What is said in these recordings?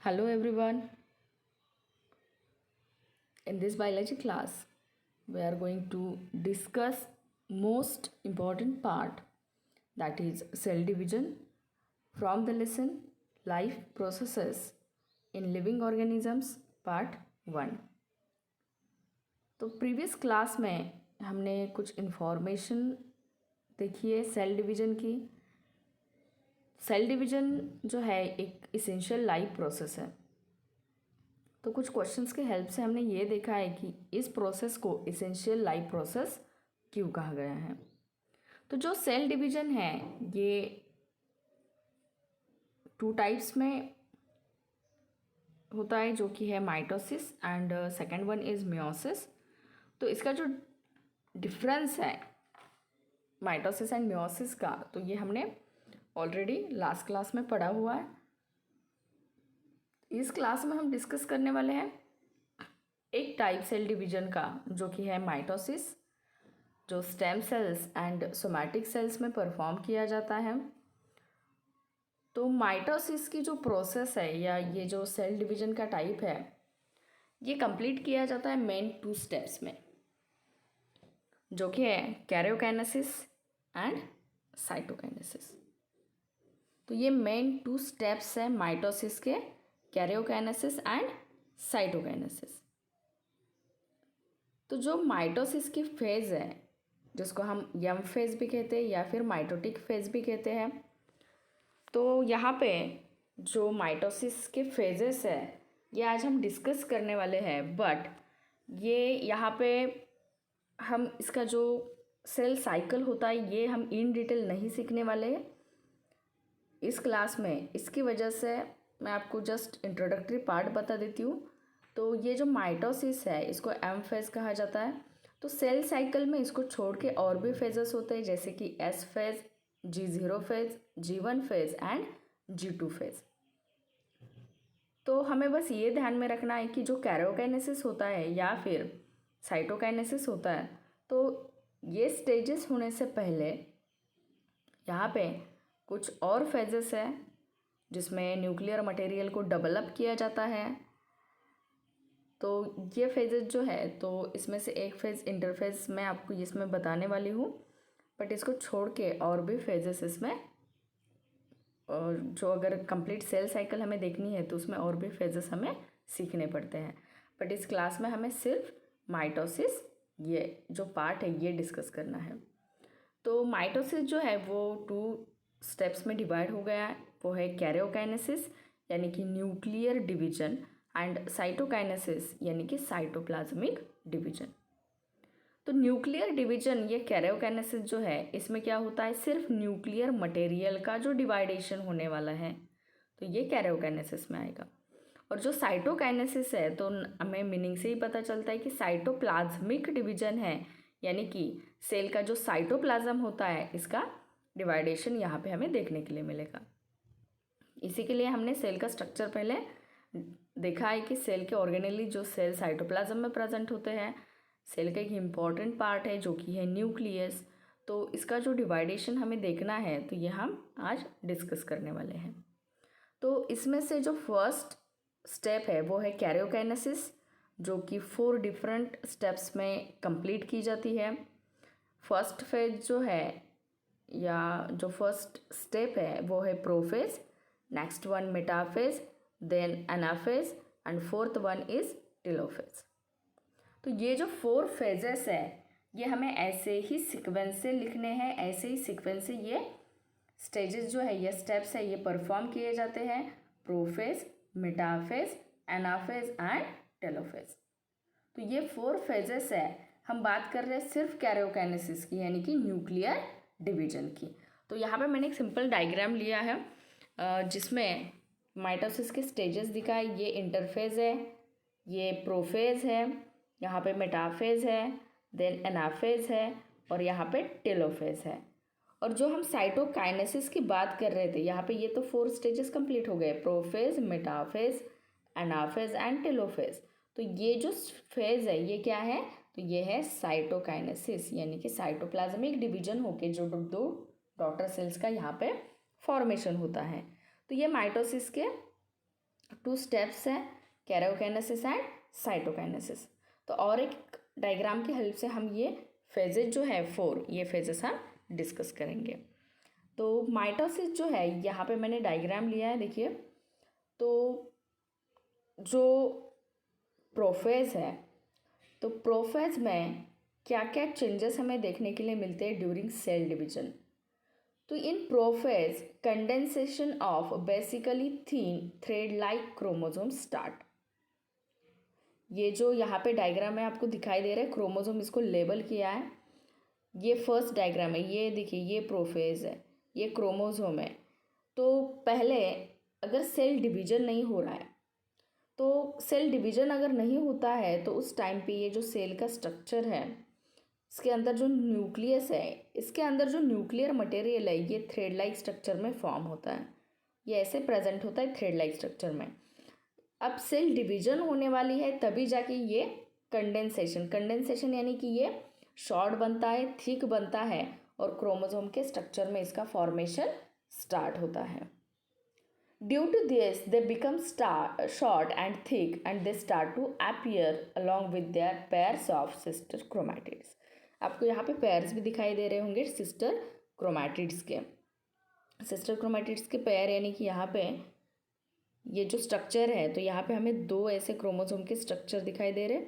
Hello everyone. In this biology class, we are going to discuss most important part, that is cell division, from the lesson life processes in living organisms part 1. तो previous class में हमने कुछ information देखी है cell division की। Cell division जो है एक इसेंशियल लाइफ प्रोसेस है। तो कुछ क्वेश्चंस के हेल्प से हमने ये देखा है कि इस प्रोसेस को इसेंशियल लाइफ प्रोसेस क्यों कहा गया है। तो जो सेल डिवीजन है ये 2 टाइप्स में होता है, जो कि है mitosis and second one is meiosis. तो इसका जो डिफरेंस है माइटोसिस एंड मियोसिस का, तो ये हमने ऑलरेडी लास्ट क्लास में पढ़ा हुआ है। इस क्लास में हम डिस्कस करने वाले हैं एक टाइप सेल डिवीजन का, जो कि है माइटोसिस, जो stem cells and somatic cells में परफॉर्म किया जाता है। तो माइटोसिस की जो प्रोसेस है या ये जो सेल डिवीजन का टाइप है, ये कंप्लीट किया जाता है मेन 2 स्टेप्स में, जो कि है कैरियोकाइनेसिस एंड साइटोकाइनेसिस। तो ये मेन 2 स्टेप्स है माइटोसिस के, कैरियोकाइनेसिस एंड साइटोकाइनेसिस। तो जो माइटोसिस की फेज़ है, जिसको हम यम फेज़ भी कहते हैं या फिर माइटोटिक फेज़ भी कहते हैं, तो यहाँ पे जो माइटोसिस के फेजेस है ये आज हम डिस्कस करने वाले हैं। बट ये यहाँ पे हम इसका जो सेल साइकिल होता है ये हम इन डिटेल नहीं सीखने वाले इस क्लास में। इसकी वजह से मैं आपको जस्ट इंट्रोडक्टरी पार्ट बता देती हूँ। तो ये जो माइटोसिस है इसको एम फेज़ कहा जाता है। तो सेल साइकिल में इसको छोड़ के और भी फेजेस होते हैं, जैसे कि S phase, G0 phase, G1 phase and G2 phase. तो हमें बस ये ध्यान में रखना है कि जो कैरियोकाइनेसिस होता है या फिर साइटोकाइनेसिस होता है, तो ये स्टेजेस होने से पहले यहाँ पे कुछ और फेजेस है जिसमें न्यूक्लियर मटेरियल को डेवलप किया जाता है। तो ये फेजेस जो है, तो इसमें से एक फेज़ इंटरफेज मैं आपको इसमें बताने वाली हूँ, बट इसको छोड़ के और भी फेजेस इसमें, और जो अगर कंप्लीट सेल साइकिल हमें देखनी है तो उसमें और भी फेजेस हमें सीखने पड़ते हैं। बट इस क्लास में हमें सिर्फ माइटोसिस ये जो पार्ट है ये डिस्कस करना है। तो माइटोसिस जो है वो 2 स्टेप्स में डिवाइड हो गया है। वो है कैरियोकाइनेसिस यानी कि न्यूक्लियर डिवीजन एंड साइटोकाइनेसिस यानी कि साइटोप्लाज्मिक डिवीजन। तो न्यूक्लियर डिवीजन ये कैरियोकाइनेसिस जो है इसमें क्या होता है, सिर्फ न्यूक्लियर मटेरियल का जो डिवाइडेशन होने वाला है, तो ये कैरियोकाइनेसिस में आएगा। और जो साइटोकाइनेसिस है, तो हमें मीनिंग से ही पता चलता है कि साइटोप्लाज्मिक डिवीजन है, यानी कि सेल का जो साइटोप्लाज्म होता है इसका डिवाइडेशन यहाँ पे हमें देखने के लिए मिलेगा। इसी के लिए हमने सेल का स्ट्रक्चर पहले देखा है कि सेल के ऑर्गेनेली जो सेल साइटोप्लाज्म में प्रेजेंट होते हैं, सेल का एक इम्पॉर्टेंट पार्ट है जो कि है न्यूक्लियस। तो इसका जो डिवाइडेशन हमें देखना है तो ये हम आज डिस्कस करने वाले हैं। तो इसमें से जो फर्स्ट स्टेप है वो है कैरियोकाइनेसिस, जो कि 4 डिफरेंट स्टेप्स में कंप्लीट की जाती है। फर्स्ट फेज जो है या जो फर्स्ट स्टेप है वो है prophase, next one metaphase, then anaphase and fourth one is telophase. तो ये जो 4 फेजेस है ये हमें ऐसे ही सीक्वेंस से लिखने हैं, ऐसे ही सीक्वेंस से ये स्टेजेस जो है ये स्टेप्स है ये परफॉर्म किए जाते हैं, prophase, metaphase, anaphase and telophase. तो ये 4 फेजेस है। हम बात कर रहे हैं सिर्फ कैरियोकाइनेसिस की यानी कि न्यूक्लियर डिवीजन की। तो यहाँ पे मैंने एक सिंपल डायग्राम लिया है जिसमें माइटोसिस के स्टेजेस दिखाए। ये इंटरफेज है, ये प्रोफेज है, यहाँ पे मेटाफेज है, देन एनाफेज है और यहाँ पे टेलोफेज है। और जो हम साइटोकाइनेसिस की बात कर रहे थे, यहाँ पे ये तो 4 स्टेजेस कंप्लीट हो गए, prophase, metaphase, anaphase and telophase. तो ये जो फेज है ये क्या है, तो ये है साइटोकाइनेसिस यानी कि साइटोप्लाज्मिक डिवीजन होके जो 2 डॉटर सेल्स का यहाँ पे फॉर्मेशन होता है। तो ये माइटोसिस के 2 स्टेप्स है, कैरोकाइनेसिस एंड साइटोकाइनेसिस। तो और एक डायग्राम की हेल्प से हम ये फेजेज जो है 4, ये फेजेस हम डिस्कस करेंगे। तो माइटोसिस जो है, यहाँ पे मैंने डायग्राम लिया है, देखिए। तो जो प्रोफेज है, तो प्रोफेज में क्या क्या चेंजेस हमें देखने के लिए मिलते हैं ड्यूरिंग सेल डिवीजन। तो in prophase condensation of basically thin thread like chromosome start. ये जो यहाँ पे डायग्राम है आपको दिखाई दे रहा है, क्रोमोसोम इसको लेबल किया है। ये फर्स्ट डायग्राम है, ये देखिए, ये प्रोफेज है, ये क्रोमोसोम है। तो पहले अगर सेल डिवीजन नहीं हो रहा है, तो सेल डिवीजन अगर नहीं होता है तो उस टाइम पे ये जो सेल का स्ट्रक्चर है, इसके अंदर जो न्यूक्लियस है, इसके अंदर जो न्यूक्लियर मटेरियल है, ये थ्रेड लाइक स्ट्रक्चर में फॉर्म होता है। ये ऐसे प्रेजेंट होता है थ्रेड लाइक स्ट्रक्चर में। अब सेल डिवीजन होने वाली है तभी जाके ये कंडेंसेशन यानी कि ये शॉर्ट बनता है, थिक बनता है, और क्रोमोसोम के स्ट्रक्चर में इसका फॉर्मेशन स्टार्ट होता है। Due to this, they become short and thick, and they start to appear along with their pairs of sister chromatids. आपको यहाँ पे पेयर्स भी दिखाई दे रहे होंगे सिस्टर क्रोमैटिड्स के। सिस्टर क्रोमैटिड्स के पेयर यानी कि यहाँ पे ये जो स्ट्रक्चर है, तो यहाँ पे हमें 2 ऐसे क्रोमोसोम के स्ट्रक्चर दिखाई दे रहे,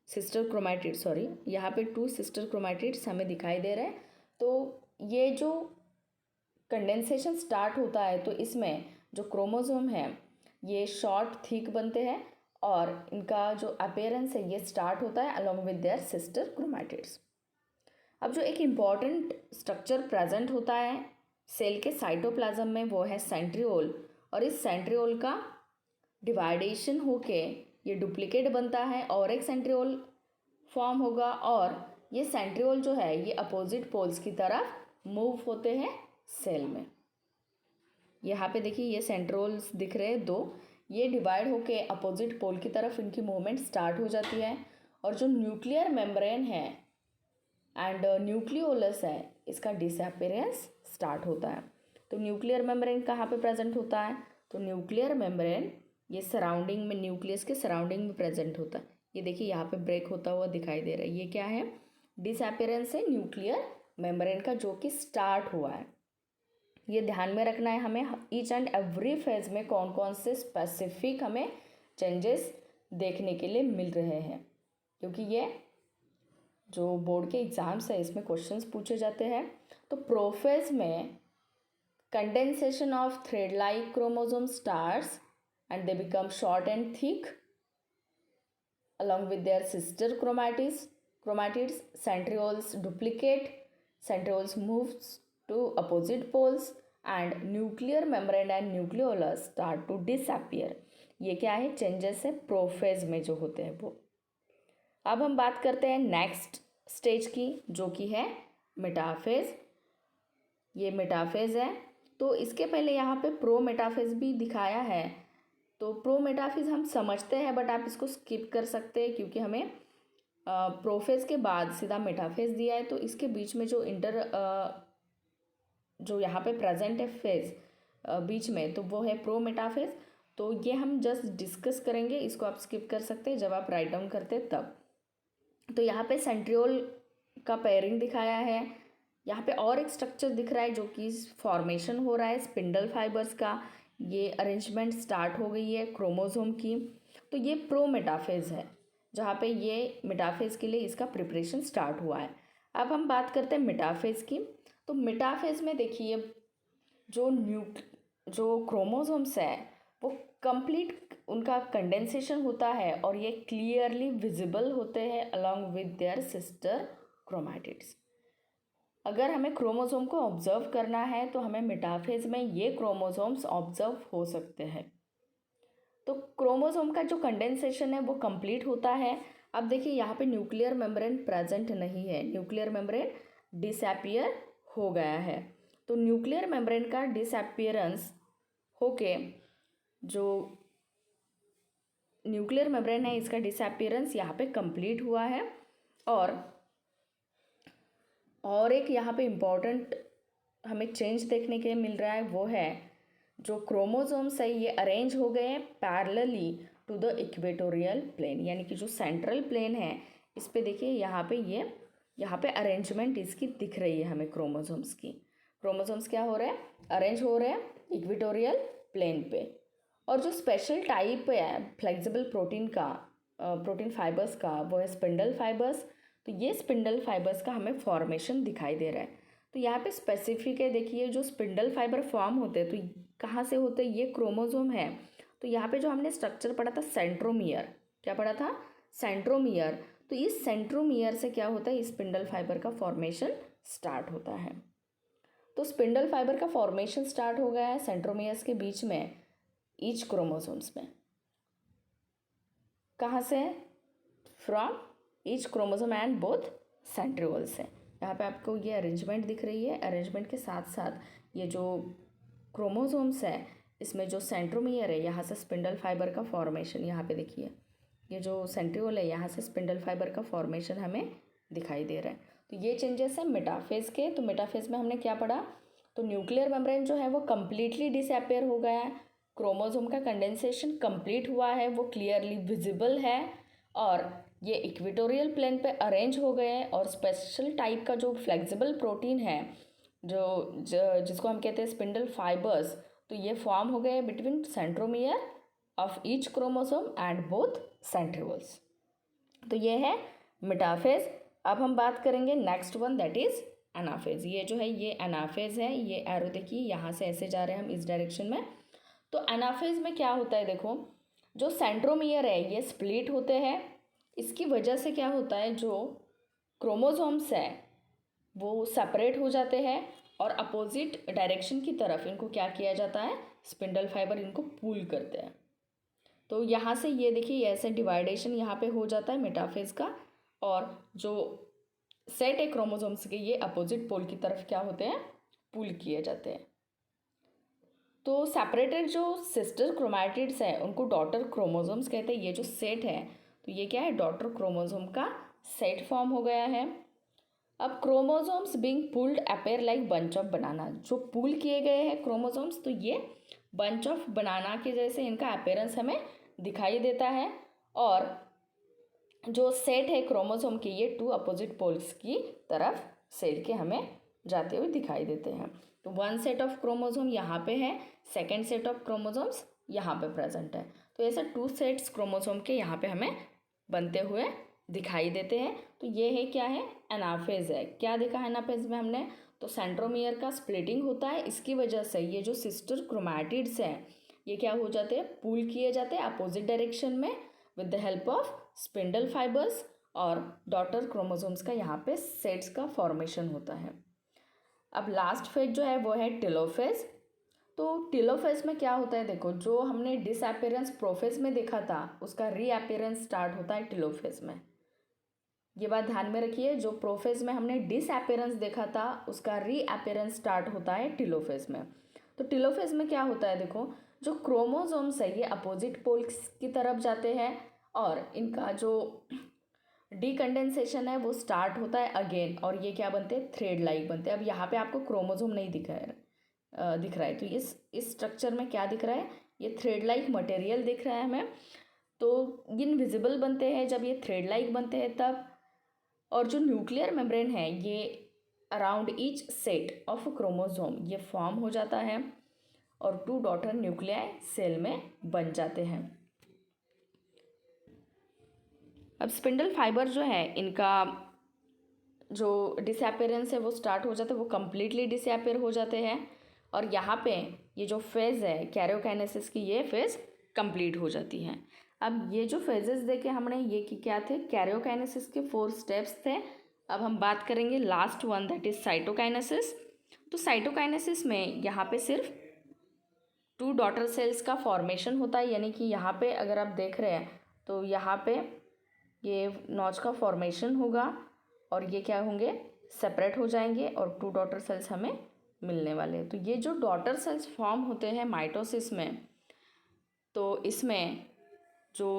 सिस्टर क्रोमैटिड, सॉरी, यहाँ पे 2 सिस्टर क्रोमैटिड्स हमें दिखाई दे रहे हैं। तो ये जो कंडेंसेशन स्टार्ट होता है, तो इसमें जो क्रोमोसोम है ये शॉर्ट थिक बनते हैं, और इनका जो अपीयरेंस है ये स्टार्ट होता है along with their sister chromatids. अब जो एक इम्पॉर्टेंट स्ट्रक्चर प्रेजेंट होता है सेल के साइटोप्लाज्म में, वो है सेंट्रियोल, और इस सेंट्रियोल का डिवाइडेशन होके ये डुप्लीकेट बनता है और एक सेंट्रियोल फॉर्म होगा, और ये सेंट्रियोल जो है ये अपोजिट पोल्स की तरफ मूव होते हैं सेल में। यहाँ पे देखिए ये सेंट्रोल्स दिख रहे हैं 2, ये डिवाइड होके अपोजिट पोल की तरफ इनकी मूवमेंट स्टार्ट हो जाती है, और जो न्यूक्लियर मेम्ब्रेन है एंड न्यूक्लियोलस है, इसका डिसअपीयरेंस स्टार्ट होता है। तो न्यूक्लियर मेम्ब्रेन कहाँ पे प्रेजेंट होता है, तो न्यूक्लियर मेम्ब्रेन ये सराउंडिंग में, न्यूक्लियस के सराउंडिंग में प्रेजेंट होता है। ये देखिए यहाँ पे ब्रेक होता हुआ दिखाई दे रहा है, ये क्या है, डिसअपीयरेंस है न्यूक्लियर मेम्ब्रेन का, जो कि स्टार्ट हुआ है। ये ध्यान में रखना है हमें, ईच एंड एवरी फेज में कौन कौन से स्पेसिफिक हमें चेंजेस देखने के लिए मिल रहे हैं, क्योंकि ये जो बोर्ड के एग्जाम्स है इसमें क्वेश्चंस पूछे जाते हैं। तो प्रोफेज में condensation of thread like chromosome starts and they become short and thick along with their sister chromatids. Centrioles duplicate, centrioles moves to opposite poles, and nuclear membrane and nucleolus start to disappear. ये क्या है, changes है prophase में जो होते हैं वो। अब हम बात करते हैं नेक्स्ट स्टेज की, जो कि है मेटाफेज। ये मेटाफेज है, तो इसके पहले यहाँ पे प्रो मेटाफेज भी दिखाया है। तो प्रो मेटाफेज हम समझते हैं, बट आप इसको स्किप कर सकते हैं, क्योंकि हमें प्रोफेज के बाद सीधा मेटाफेज दिया है। तो इसके बीच में जो जो यहाँ पे प्रेजेंट है फेज बीच में, तो वो है प्रो मेटाफेज। तो ये हम जस्ट डिस्कस करेंगे, इसको आप स्किप कर सकते हैं जब आप राइट डाउन करते हैं तब। तो यहाँ पे सेंट्रियोल का पेयरिंग दिखाया है, यहाँ पे और एक स्ट्रक्चर दिख रहा है जो कि फॉर्मेशन हो रहा है स्पिंडल फाइबर्स का, ये अरेंजमेंट स्टार्ट हो गई है क्रोमोसोम की। तो ये प्रो मेटाफेज है, जहाँ पे ये मेटाफेज के लिए इसका प्रिपरेशन स्टार्ट हुआ है। अब हम बात करते हैं मेटाफेज की। तो मेटाफेज में देखिए जो क्रोमोसोम्स है वो कंप्लीट उनका कंडेंसेशन होता है, और ये क्लियरली विजिबल होते हैं along with their sister chromatids. अगर हमें क्रोमोसोम को ऑब्जर्व करना है तो हमें मेटाफेज में ये क्रोमोसोम्स ऑब्जर्व हो सकते हैं। तो क्रोमोसोम का जो कंडेंसेशन है वो कंप्लीट होता है। अब देखिए यहाँ पे न्यूक्लियर मेम्ब्रेन प्रेजेंट नहीं है, न्यूक्लियर मेम्ब्रेन डिसअपीयर हो गया है। तो न्यूक्लियर मेम्ब्रेन का डिसअपीयरेंस होके जो न्यूक्लियर मेम्ब्रेन है इसका डिसअपीयरेंस यहाँ पे कंप्लीट हुआ है। और एक यहाँ पे इम्पॉर्टेंट हमें चेंज देखने के लिए मिल रहा है, वो है जो क्रोमोसोम्स है ये अरेंज हो गए हैं parallelly to the equatorial plane, यानी कि जो सेंट्रल प्लेन है इस पे देखिए यहाँ पे अरेंजमेंट इसकी दिख रही है हमें क्रोमोसोम्स की। क्रोमोसोम्स क्या हो रहे हैं, अरेंज हो रहे हैं इक्वेटोरियल प्लेन पे। और जो स्पेशल टाइप है फ्लेक्सिबल प्रोटीन का, प्रोटीन फाइबर्स का, वो है स्पिंडल फाइबर्स। तो ये स्पिंडल फाइबर्स का हमें फॉर्मेशन दिखाई दे रहा है। तो यहाँ पे स्पेसिफिक है, देखिए जो स्पिंडल फाइबर फॉर्म होते हैं तो कहाँ से होते हैं, ये क्रोमोसोम है। तो यहाँ पे जो हमने स्ट्रक्चर पढ़ा था सेंट्रोमियर, क्या पढ़ा था, सेंट्रोमियर। तो इस सेंट्रोमियर से क्या होता है, स्पिंडल फाइबर का फॉर्मेशन स्टार्ट होता है। तो स्पिंडल फाइबर का फॉर्मेशन स्टार्ट हो गया है सेंट्रोमियर्स के बीच में ईच क्रोमोसोम्स में। कहाँ से, from each chromosome and both centriole से। यहाँ पे आपको ये अरेंजमेंट दिख रही है। अरेंजमेंट के साथ साथ ये जो क्रोमोसोम्स है इसमें जो सेंट्रोमियर है यहाँ से स्पिंडल फाइबर का फॉर्मेशन, यहाँ पे देखिए ये जो सेंट्रियोल है यहाँ से स्पिंडल फाइबर का फॉर्मेशन हमें दिखाई दे रहा है। तो ये चेंजेस हैं मेटाफेज के। तो मेटाफेज में हमने क्या पढ़ा, तो न्यूक्लियर मेम्ब्रेन जो है वो कम्प्लीटली डिसअपेयर हो गया है, क्रोमोसोम का कंडेंसेशन कंप्लीट हुआ है, वो क्लियरली विजिबल है, और ये इक्वेटोरियल प्लेन पे अरेंज हो गए हैं। और स्पेशल टाइप का जो फ्लेक्सिबल प्रोटीन है जिसको हम कहते हैं स्पिंडल फाइबर्स, तो ये फॉर्म हो गए between centromere of each chromosome and both centrioles. तो ये है मेटाफेज। अब हम बात करेंगे next one, that is anaphase. ये जो है ये एनाफेज है, ये एरो देखिए यहाँ से ऐसे जा रहे हैं हम इस डायरेक्शन में। तो एनाफेज में क्या होता है, देखो जो सेंट्रोमियर है ये स्प्लिट होते हैं। इसकी वजह से क्या होता है, जो क्रोमोसोम्स है वो सेपरेट हो जाते हैं और अपोजिट डायरेक्शन की तरफ इनको क्या किया जाता है, स्पिंडल फाइबर इनको पुल करते हैं। तो यहाँ से ये देखिए ऐसे डिवाइडेशन यहाँ पे हो जाता है मेटाफेज का, और जो सेट है क्रोमोसोम्स के ये अपोजिट पोल की तरफ क्या होते हैं, पुल किए जाते हैं। तो सेपरेटेड जो सिस्टर क्रोमैटिड्स हैं उनको डॉटर क्रोमोसोम्स कहते हैं। ये जो सेट है तो ये क्या है, डॉटर क्रोमोसोम का सेट फॉर्म हो गया है। अब chromosomes being pulled appear like bunch of बनाना, जो पुल किए गए हैं क्रोमोसोम्स तो ये बंच ऑफ बनाना के जैसे इनका अपेयरेंस हमें दिखाई देता है। और जो सेट है क्रोमोसोम के ये टू अपोजिट पोल्स की तरफ सेल के हमें जाते हुए दिखाई देते हैं। तो वन सेट ऑफ क्रोमोसोम यहाँ पे है, सेकेंड सेट ऑफ क्रोमोसोम्स यहाँ पे प्रेजेंट है। तो ऐसे टू सेट्स क्रोमोसोम के यहाँ पे हमें बनते हुए दिखाई देते हैं। तो ये है क्या है, एनाफेज है। क्या देखा है एनाफेज में हमने, तो सेंट्रोमियर का स्प्लिटिंग होता है, इसकी वजह से ये जो सिस्टर क्रोमैटिड्स हैं ये क्या हो जाते हैं, पुल किए जाते हैं अपोजिट डायरेक्शन में with the help of spindle fibres, और डॉटर क्रोमोसोम्स का यहाँ पे सेट्स का फॉर्मेशन होता है। अब लास्ट फेज जो है वो है टेलोफेज। तो टेलोफेज में क्या होता है, देखो जो हमने डिसअपेरेंस प्रोफेज में देखा था उसका रीअपेरेंस स्टार्ट होता है टेलोफेज में। ये बात ध्यान में रखिए, जो प्रोफेज में हमने डिसअपेरेंस देखा था उसका रीअपेरेंस स्टार्ट होता है टेलोफेज में। तो टेलोफेज में क्या होता है, देखो जो क्रोमोसोम्स है ये अपोजिट पोल्स की तरफ जाते हैं और इनका जो डीकंडेंसेशन है वो स्टार्ट होता है अगेन, और ये क्या बनते हैं, थ्रेड लाइक बनते हैं। अब यहाँ पे आपको क्रोमोसोम नहीं दिख रहा है, तो इस स्ट्रक्चर में क्या दिख रहा है, ये थ्रेड लाइक मटेरियल दिख रहा है हमें। तो इनविजिबल बनते हैं जब ये थ्रेड लाइक बनते हैं तब। और जो न्यूक्लियर मेम्ब्रेन है ये around each set of chromosome ये फॉर्म हो जाता है और टू डॉटर न्यूक्लियाई सेल में बन जाते हैं। अब स्पिंडल फाइबर जो है इनका जो डिसअपेरेंस है वो स्टार्ट हो जाता है, वो कम्प्लीटली डिसअपेयर हो जाते हैं। और यहाँ पे ये जो फेज़ है कैरियोकाइनेसिस की, ये फेज़ कंप्लीट हो जाती है। अब ये जो फेजेस देखे हमने ये कि क्या थे, कैरियोकाइनेसिस के 4 स्टेप्स थे। अब हम बात करेंगे last one, that is cytokinesis. तो साइटोकाइनेसिस में यहाँ पे सिर्फ 2 डॉटर सेल्स का फॉर्मेशन होता है, यानी कि यहाँ पे अगर आप देख रहे हैं तो यहाँ पे ये नॉच का फॉर्मेशन होगा और ये क्या होंगे, सेपरेट हो जाएंगे और 2 डॉटर सेल्स हमें मिलने वाले हैं। तो ये जो डॉटर सेल्स फॉर्म होते हैं माइटोसिस में, तो इसमें जो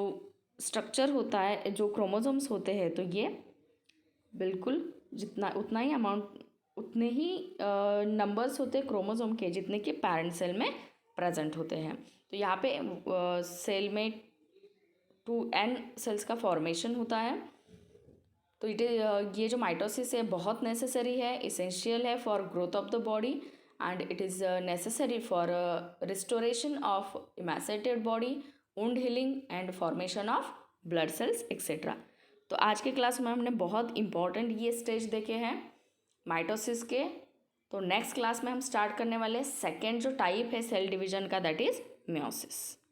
स्ट्रक्चर होता है, जो क्रोमोसोम्स होते हैं, तो ये बिल्कुल उतना ही अमाउंट, उतने ही नंबर्स होते हैं क्रोमोसोम के जितने कि पैरेंट सेल में प्रेजेंट होते हैं। तो यहाँ पे सेल में 2n सेल्स का फॉर्मेशन होता है। तो ये जो माइटोसिस है बहुत नेसेसरी है, इसेंशियल है for growth of the body and it is necessary for restoration of emaciated body, wound healing and formation of blood cells etcetera. तो आज के क्लास में हमने बहुत इंपॉर्टेंट ये स्टेज देखे हैं माइटोसिस के। तो नेक्स्ट क्लास में हम स्टार्ट करने वाले सेकेंड जो टाइप है सेल डिवीजन का, दैट इज़ मियोसिस।